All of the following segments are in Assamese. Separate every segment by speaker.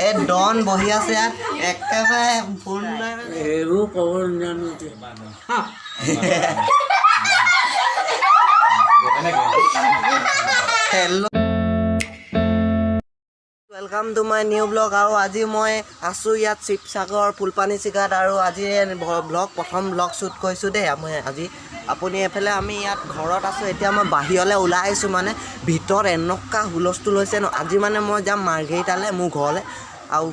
Speaker 1: এই ডন বহি আছে ইয়াত একেবাৰে ভুল
Speaker 2: এইবোৰ ক'ব জানো
Speaker 1: hello' welcome to my new blog. আৰু আজি মই আছোঁ ইয়াত শিৱসাগৰ ফুলপানী চিগাত, আৰু আজি প্ৰথম ব্লগ শ্বুট কৰিছোঁ দেই মই আজি। আপুনি এইফালে আমি ইয়াত ঘৰত আছোঁ, এতিয়া মই বাহিৰলৈ ওলাই আহিছোঁ, মানে ভিতৰত এনেকুৱা হুলস্থুল হৈছে ন। আজি মানে মই যাম মাৰ্ঘেৰিটালৈ, মোৰ ঘৰলৈ, আৰু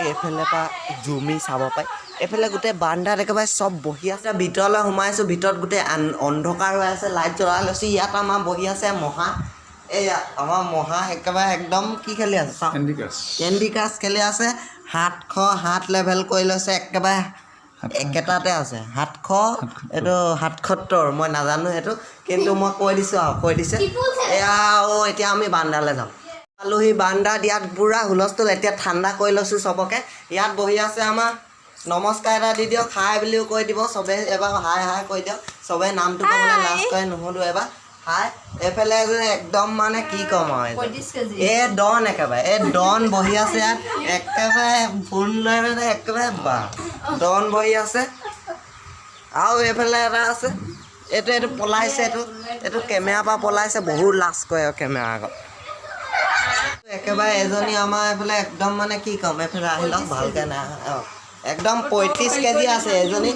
Speaker 1: এইফালে পৰা জুমি চাব পাই। এইফালে গোটেই বাৰান্দাত একেবাৰে চব বহি আছে। ভিতৰলৈ সোমাইছোঁ, ভিতৰত গোটেই অন্ধকাৰ হৈ আছে, লাইট জ্বলাই লৈছোঁ। ইয়াত আমাৰ বহি আছে মহা, এয়া আমাৰ মহা একেবাৰে একদম কি খেলি আছে, কেণ্ডি ক্ৰাছ খেলি আছে। 700 লেভেল কৰি লৈছে, একেবাৰে একেটাতে আছে 700, এইটো 770, মই নাজানো সেইটো, কিন্তু মই কৈ দিছোঁ আৰু কৈ দিছে এয়া। এতিয়া আমি বাৰান্দালৈ যাম। আলহী বাৰান্দাত ইয়াত পুৰা হুলস্থুল। এতিয়া ঠাণ্ডা কৰি লৈছোঁ চবকে। ইয়াত বহি আছে আমাৰ, নমস্কাৰ এটা দি দিয়ক, হাই বুলিও কৈ দিব চবে। এবাৰ হাই হাই কৈ দিয়ক চবে, নামটো ক'বলৈ লাজ কৰে নুশুনো এবাৰ হাই। এইফালে একদম মানে কি ক'ম আৰু, এই ডন একেবাৰে এই ডন বহি আছে ইয়াত একেবাৰে ফোন লৈ মানে একেবাৰে বা ডন বহি আছে। আৰু এইফালে এটা আছে, এইটো পলাইছে, এইটো কেমেৰাৰ পৰা পলাইছে, বহুত লাজ কৰে আৰু কেমেৰাৰ আগত। একেবাৰে এজনী আমাৰ এইফালে একদম মানে কি ক'ম, এইফালে আহি লওক ভালকৈ নাই একদম 35 কেজি আছে এজনী।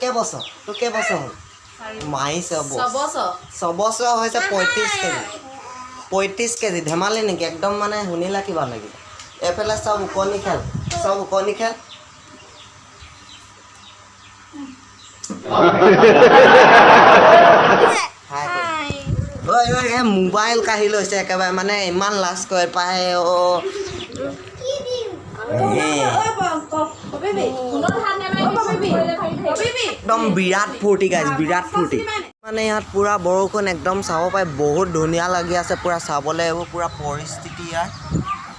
Speaker 1: কেইবছৰ তোৰ কেইবছৰ হ'ল মাৰিছে? 6 বছৰ হৈছে। 35 কেজি ধেমালি নেকি? একদম মানে শুনিলা কিবা লাগিব। এইফালে চব ওকণি খেল, চব ওকণি খেল। মোবাইল কাঢ়ি লৈছে একেবাৰে, মানে ইমান লাজ কৰে পায়। একদম বিৰাট ফূৰ্তি গাইজ, বিৰাট ফূৰ্তি। মানে ইয়াত পূৰা বৰষুণ একদম চাব পাই, বহুত ধুনীয়া লাগি আছে পূৰা চাবলৈ। এইবোৰ পূৰা পৰিস্থিতি ইয়াৰ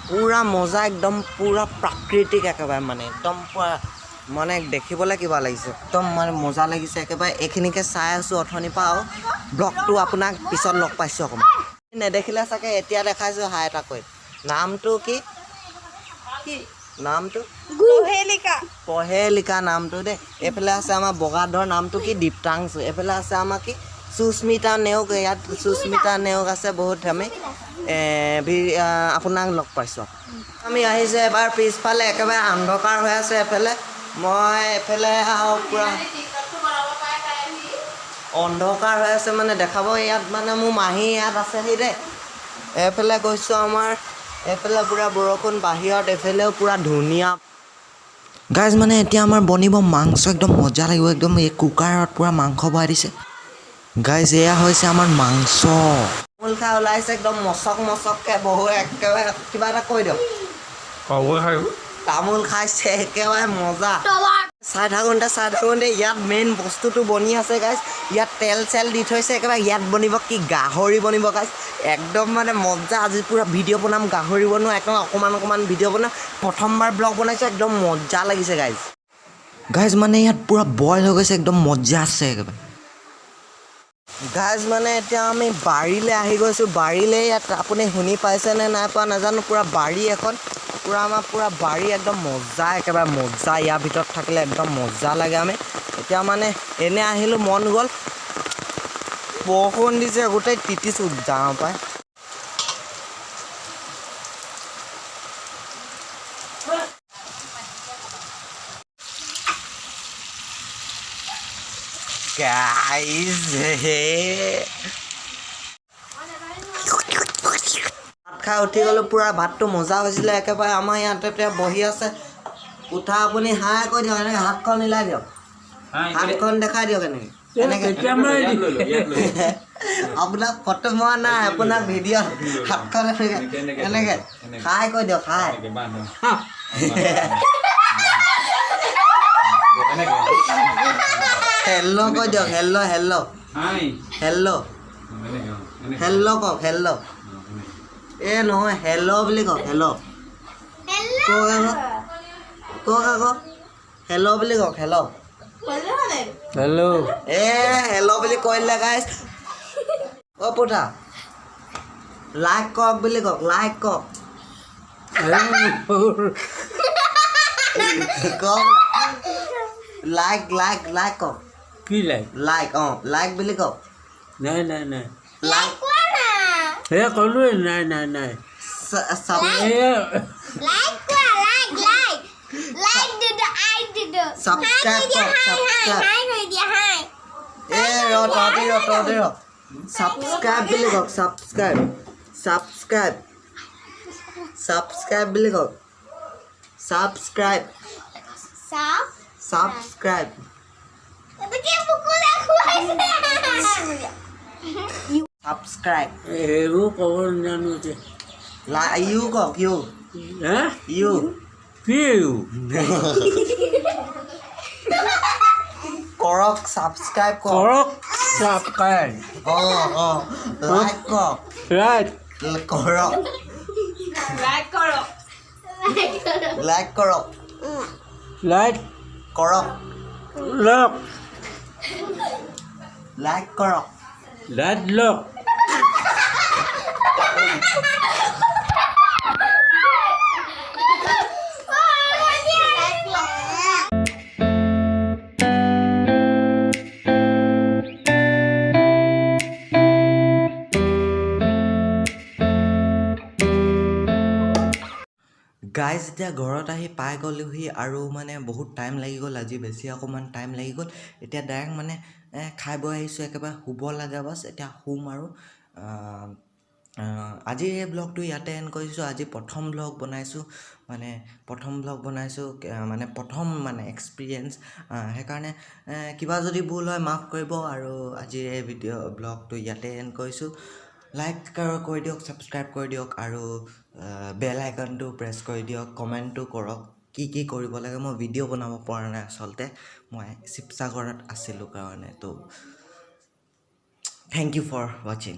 Speaker 1: পূৰা মজা, একদম পূৰা প্ৰাকৃতিক একেবাৰে, মানে একদম পূৰা মানে দেখিবলৈ কিবা লাগিছে, একদম মানে মজা লাগিছে একেবাৰে। এইখিনিকে চাই আছোঁ অথনিৰ পৰা, আৰু ব্লগটো আপোনাক পিছত লগ পাইছোঁ অকণমান। নেদেখিলে চাগে এতিয়া দেখাইছোঁ হাই এটা কৈ। নামটো কি? নামটো পহেলিকা নামটো দেই। এইফালে আছে আমাৰ বগাধৰ, নামটো কি? দীপ্তাংশু। এইফালে আছে আমাৰ কি? সুস্মিতা নেওগ। ইয়াত সুস্মিতা নেওগ আছে বহুত। আমি আপোনাক লগ পাইছোঁ। আমি আহিছোঁ এবাৰ পিছফালে, একেবাৰে অন্ধকাৰ হৈ আছে এইফালে। মই এইফালে আৰু পূৰা অন্ধকাৰ হৈ আছে, মানে দেখাব ইয়াত, মানে মোৰ মাহী ইয়াত আছেহি দেই। এইফালে গৈছোঁ আমাৰ, এইফালে পূৰা বৰষুণ বাহিৰত, এইফালেও পূৰা ধুনীয়া গাইজ। মানে এতিয়া আমাৰ বনিব মাংস, একদম মজা লাগিব একদম। এই কুকাৰত পূৰা মাংস বহাই দিছে গাইজ। এয়া হৈছে আমাৰ মাংস। তামোল খাই ওলাইছে একদম মচককৈ বহু, একেবাৰে কিবা এটা কৈ দিয়ক। তামোল খাইছে একেবাৰে মজা। চাই থাকোঁতে ইয়াত মেইন বস্তুটো বনি আছে গাইজ। ইয়াত তেল চেল দি থৈছে একেবাৰে। ইয়াত বনিব কি? গাহৰি বনিব গাইজ, একদম মানে মজা। আজি পূৰা ভিডিঅ' বনাম, গাহৰি বনোৱা, একদম অকণমান ভিডিঅ' বনাম। প্ৰথমবাৰ ব্লগ বনাইছোঁ, একদম মজা লাগিছে গাইজ। মানে ইয়াত পূৰা বইল হৈ গৈছে, একদম মজা আছে একেবাৰে গাইজ। মানে এতিয়া আমি বাৰীলৈ আহি গৈছোঁ। বাৰীলৈ ইয়াত আপুনি শুনি পাইছেনে নাই পোৱা নাজানো, পূৰা বাৰী এখন, পূৰা আমাৰ পূৰা বাৰী একদম মজা, একেবাৰে মজা। ইয়াৰ ভিতৰত থাকিলে একদম মজা লাগে। আমি এতিয়া মানে এনে আহিলোঁ, মন গ'ল, বৰষুণ দিছে, গোটেই তিতিছোঁ যাওঁ পাই। গাইজ ভাত খাই উঠি গ'লোঁ, পূৰা ভাতটো মজা হৈছিলে একেবাৰে। আমাৰ ইয়াতে এতিয়া বহি আছে। উঠা আপুনি হাই কৈ দিয়ক, এনেকৈ হাতখন মিলাই দিয়ক, হাতখন দেখাই দিয়ক এনেকৈ। আপোনাক ফটো মৰা নাই, আপোনাক ভিডিঅ' হাতখন এনেকৈ হাই কৈ দিয়ক, হাই। হেল্ল' কৈ দিয়ক, হেল্ল' হেল্ল' হেল্ল' হেল্ল' কওক, হেল্ল'। এই নহয়, হেল্ল' বুলি কওক, হেল্ল' কওক আকৌ, হেল্ল' বুলি কওক, হেল্ল' হেল্ল'। হেল্ল' বুলি কৈ দিলে গাইজ। পুঠা লাইক কৰক বুলি কওক, লাইক কৰক। কওক লাইক লাইক লাইক কওক
Speaker 2: কি লাগ
Speaker 1: লাইক লাইক বুলি কওক
Speaker 2: নাই নাই নাই
Speaker 1: লাইক
Speaker 2: সেয়া ক'লোৱে নাই নাই নাই এয়া
Speaker 1: ছাবস্ক্ৰাইব কৰক ছাবস্ক্ৰাইব বুলি কওক ছাবস্ক্ৰাইব ছাবস্ক্ৰাইব ছাবস্ক্ৰাইব বুলি কওক ছাবস্ক্ৰাইব ছাবস্ক্ৰাইব ছাবস্ক্ৰাইব
Speaker 2: এইবোৰ ক'ব নাজানো এতিয়া
Speaker 1: ইউ কওক ইউ
Speaker 2: হা
Speaker 1: ইউ
Speaker 2: কি
Speaker 1: কৰক ছাবস্ক্ৰাইব কৰক
Speaker 2: কৰক ছাবস্ক্ৰাইব
Speaker 1: লাইক কৰক
Speaker 2: ৰাইট
Speaker 1: কৰক লাইক কৰক
Speaker 2: লাইট
Speaker 1: কৰক
Speaker 2: লক
Speaker 1: লাইক কৰক
Speaker 2: লাইট লক
Speaker 1: গাইজ এতিয়া ঘৰত আহি পাই গ'লোহি আৰু মানে বহুত টাইম লাগি গ'ল আজি বেছি অকণমান টাইম লাগি গ'ল এতিয়া ডাইৰেক্ট মানে খাই বৈ আহিছোঁ একেবাৰে শুব লাগে বাছ এতিয়া শুম আৰু আজিৰ এই ব্লগটো ইয়াতে এণ্ড কৰিছোঁ আজি প্ৰথম ব্লগ বনাইছোঁ মানে প্ৰথম এক্সপিৰিয়েঞ্চ সেইকাৰণে কিবা যদি ভুল হয় মাফ কৰিব আৰু আজিৰ এই ব্লগটো ইয়াতে এণ্ড কৰিছোঁ লাইক কৰি দিয়ক ছাবস্ক্ৰাইব কৰি দিয়ক আৰু বেল আইকনটো প্ৰেছ কৰি দিয়ক কমেণ্টটো কৰক কি কৰিব লাগে মই ভিডিঅ' বনাব পৰা নাই আচলতে মই শিৱসাগৰত আছিলোঁ কাৰণে তো থেংক ইউ ফৰ ৱাচিং